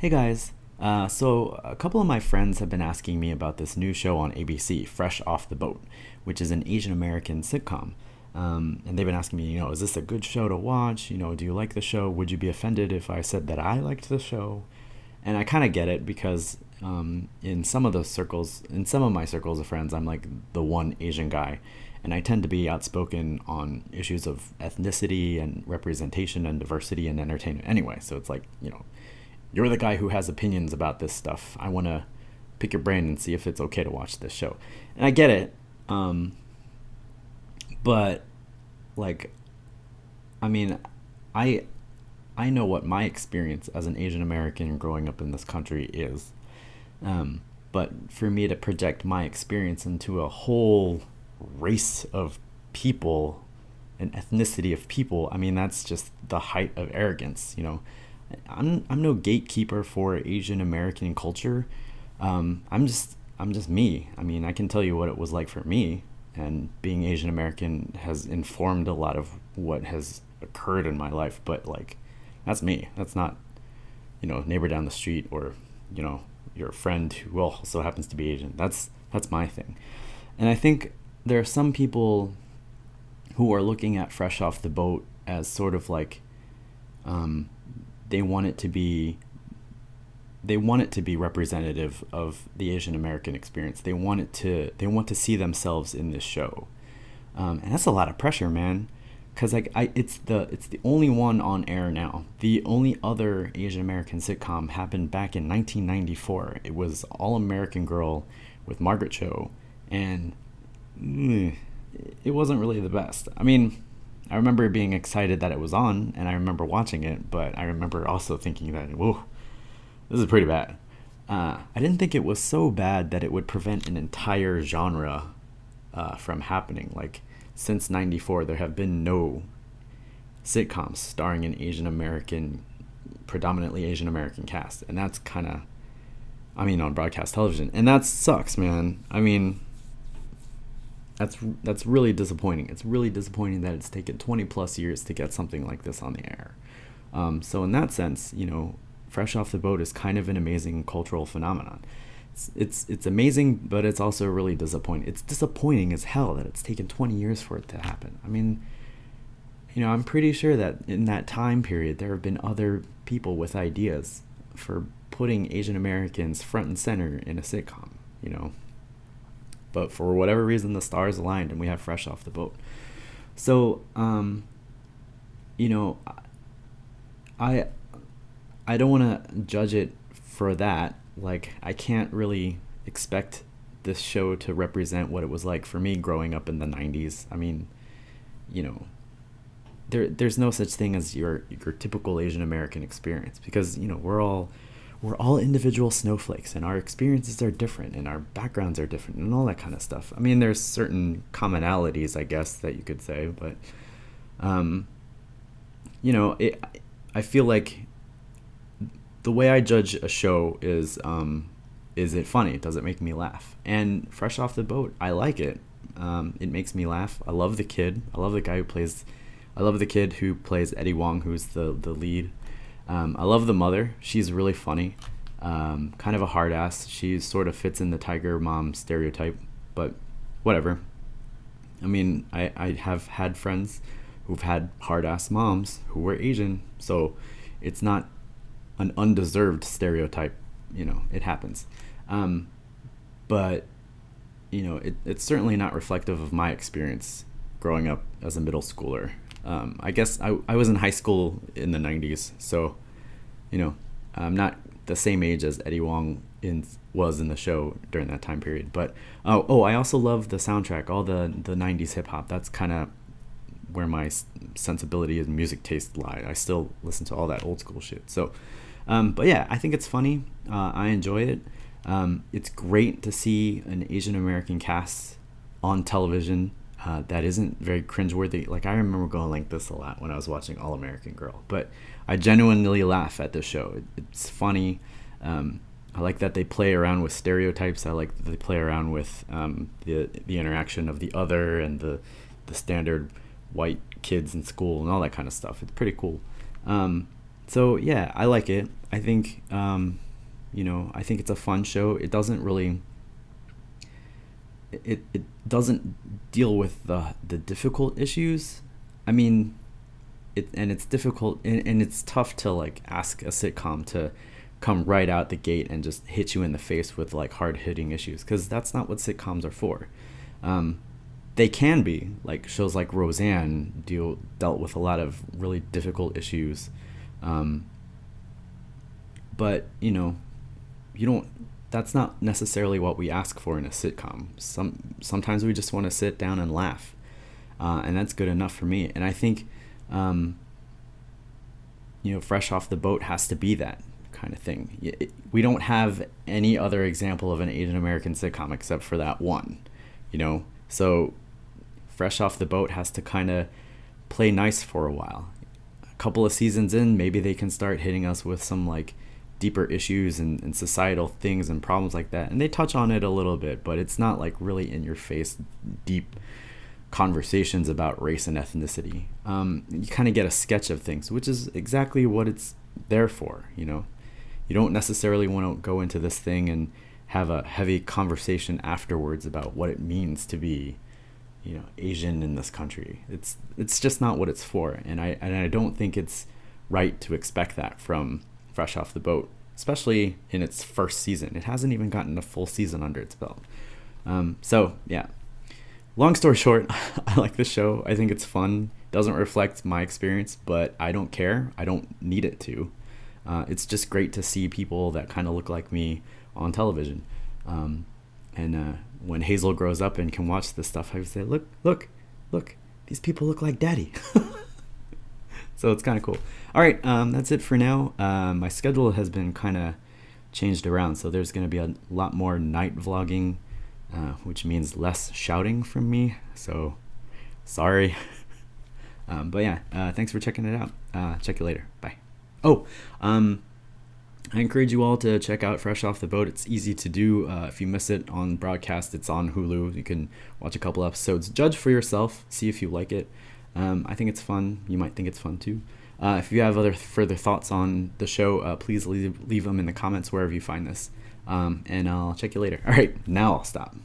Hey guys. So, a couple of my friends have been asking me about this new show on ABC, Fresh Off the Boat, which is an Asian American sitcom. And they've been asking me, is this a good show to watch? Do you like the show? Would you be offended if I said that I liked the show? And I kind of get it because in some of those circles, in some of my circles of friends, I'm like the one Asian guy. And I tend to be outspoken on issues of ethnicity and representation and diversity and entertainment anyway. So it's like, you're the guy who has opinions about this stuff. I want to pick your brain and see if it's okay to watch this show. And I get it. But like, I mean, I I know what my experience as an Asian American growing up in this country is. But for me to project my experience into a whole race of people, an ethnicity of people, I mean, that's just the height of arrogance. I'm no gatekeeper for Asian American culture. I'm just me. I mean, I can tell you what it was like for me, and being Asian American has informed a lot of what has occurred in my life. But like, that's me. That's not neighbor down the street or you know your friend who also happens to be Asian. That's my thing. And I think there are some people who are looking at Fresh Off the Boat as sort of like, um, they want it to be they want it to be representative of the Asian American experience. They want to see themselves in this show, and that's a lot of pressure, man. Because like it's the only one on air now. The only other Asian American sitcom happened back in 1994. It was All American Girl with Margaret Cho, and mm, it wasn't really the best. I mean, I remember being excited that it was on, and I remember watching it, but I remember also thinking that, whoa, this is pretty bad. I didn't think it was so bad that it would prevent an entire genre from happening. Like, since 94, there have been no sitcoms starring an Asian American, predominantly Asian American cast. And that's kind of, I mean, on broadcast television. And that sucks, man. I mean, that's really disappointing. It's really disappointing that it's taken 20 plus years to get something like this on the air. So in that sense, Fresh Off the Boat is kind of an amazing cultural phenomenon. It's amazing, but it's also really disappointing. It's disappointing as hell that it's taken 20 years for it to happen. I mean, I'm pretty sure that in that time period there have been other people with ideas for putting Asian Americans front and center in a sitcom. You know, but for whatever reason the stars aligned and we have Fresh Off the Boat. So, you know, I I don't want to judge it for that. Like, I can't really expect this show to represent what it was like for me growing up in the 90s. I mean, you know, there's no such thing as your typical Asian American experience, because, we're all individual snowflakes, and our experiences are different and our backgrounds are different and all that kind of stuff. I mean, there's certain commonalities, I guess, that you could say, but um it I feel like the way I judge a show is it funny? Does it make me laugh? And Fresh Off the Boat, I like it. It makes me laugh. I love the kid. I love the kid who plays Eddie Wong, who's the lead. I love the mother. She's really funny. Kind of a hard ass. She sort of fits in the tiger mom stereotype, but whatever. I mean, I have had friends who've had hard ass moms who were Asian, so it's not an undeserved stereotype. It happens. But it's certainly not reflective of my experience growing up as a middle schooler. I guess I was in high school in the 90s, so I'm not the same age as Eddie Wong was in the show during that time period. But I also love the soundtrack, all the 90s hip hop. That's kind of where my sensibility and music taste lie. I still listen to all that old school shit. So, but yeah, I think it's funny. I enjoy it. It's great to see an Asian American cast on television that isn't very cringeworthy. Like, I remember going like this a lot when I was watching All American Girl. But I genuinely laugh at this show. It's funny. I like that they play around with stereotypes. I like that they play around with the interaction of the other and the standard white kids in school and all that kind of stuff. It's pretty cool. So yeah, I like it. I think I think it's a fun show. It doesn't really it doesn't deal with the difficult issues. I mean, it's difficult, and it's tough to like ask a sitcom to come right out the gate and just hit you in the face with like hard hitting issues, because that's not what sitcoms are for. Um, they can be, like shows like Roseanne dealt with a lot of really difficult issues, um, but you don't. That's not necessarily what we ask for in a sitcom. Sometimes we just want to sit down and laugh, and that's good enough for me. And I think, um, Fresh Off the Boat has to be that kind of thing. We don't have any other example of an Asian American sitcom except for that one, So Fresh Off the Boat has to kind of play nice for a while. A couple of seasons in, maybe they can start hitting us with some like deeper issues and societal things and problems like that. And they touch on it a little bit, but it's not like really in your face, deep conversations about race and ethnicity. You kind of get a sketch of things, which is exactly what it's there for. You don't necessarily want to go into this thing and have a heavy conversation afterwards about what it means to be, Asian in this country. It's just not what it's for, and I don't think it's right to expect that from Fresh Off the Boat, especially in its first season. It hasn't even gotten a full season under its belt. So yeah, long story short, I like this show. I think it's fun. Doesn't reflect my experience, but I don't care. I don't need it to. It's just great to see people that kind of look like me on television. And when Hazel grows up and can watch this stuff, I say, look, these people look like daddy. So it's kind of cool. All right, that's it for now. My schedule has been kind of changed around, so there's going to be a lot more night vlogging, which means less shouting from me. So sorry. But yeah, thanks for checking it out. Check you later. Bye. Oh, I encourage you all to check out Fresh Off the Boat. It's easy to do. If you miss it on broadcast, it's on Hulu. You can watch a couple episodes. Judge for yourself. See if you like it. I think it's fun. You might think it's fun too. If you have other further thoughts on the show, please leave them in the comments wherever you find this. And I'll check you later. All right, now I'll stop.